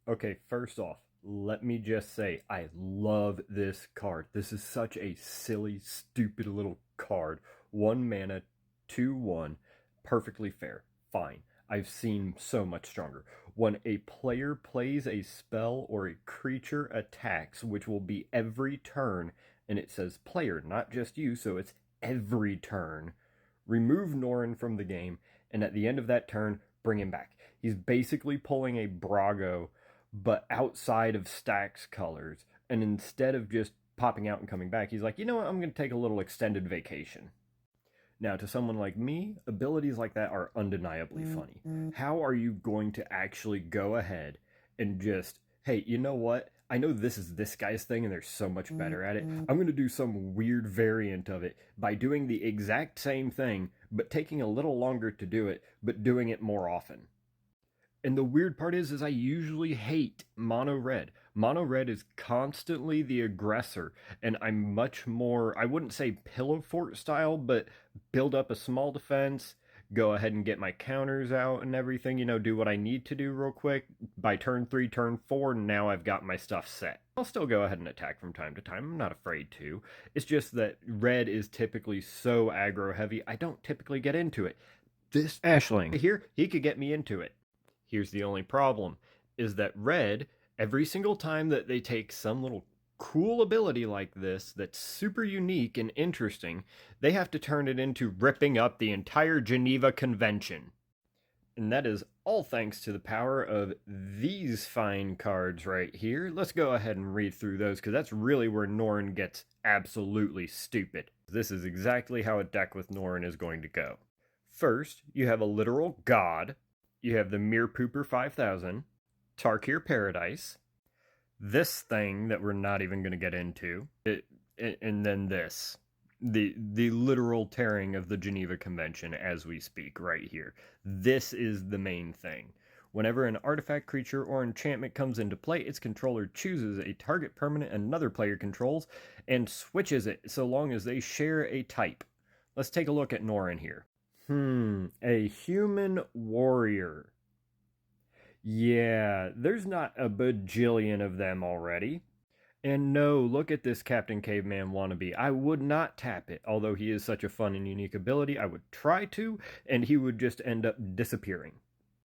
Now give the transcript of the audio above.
Okay, first off, let me just say I love this card. This is such a silly, stupid little card. 1 mana, 2/1, perfectly fair. Fine. I've seen so much stronger. When a player plays a spell or a creature attacks, which will be every turn, and it says player, not just you, so it's every turn, remove Norin from the game, and at the end of that turn, bring him back. He's basically pulling a Brago but outside of Stack's colors. And instead of just popping out and coming back, he's like, you know what, I'm going to take a little extended vacation. Now, to someone like me, abilities like that are undeniably funny. How are you going to actually go ahead and just, hey, you know what? I know this is this guy's thing and they're so much better at it. I'm going to do some weird variant of it by doing the exact same thing, but taking a little longer to do it, but doing it more often. And the weird part is I usually hate mono red. Mono red is constantly the aggressor, and I'm much more, I wouldn't say pillow fort style, but build up a small defense, go ahead and get my counters out and everything, do what I need to do real quick. By turn 3, turn 4, now I've got my stuff set. I'll still go ahead and attack from time to time. I'm not afraid to. It's just that red is typically so aggro heavy, I don't typically get into it. This Ashling here, he could get me into it. Here's the only problem, is that red, every single time that they take some little cool ability like this that's super unique and interesting, they have to turn it into ripping up the entire Geneva Convention. And that is all thanks to the power of these fine cards right here. Let's go ahead and read through those, because that's really where Norin gets absolutely stupid. This is exactly how a deck with Norin is going to go. First, you have a literal god. You have the Mere Pooper 5000, Tarkir Paradise, this thing that we're not even going to get into, and then this. The literal tearing of the Geneva Convention as we speak right here. This is the main thing. Whenever an artifact, creature, or enchantment comes into play, its controller chooses a target permanent another player controls and switches it so long as they share a type. Let's take a look at Norin here. A human warrior. Yeah, there's not a bajillion of them already. And no, look at this Captain Caveman wannabe. I would not tap it, although he is such a fun and unique ability. I would try to, and he would just end up disappearing.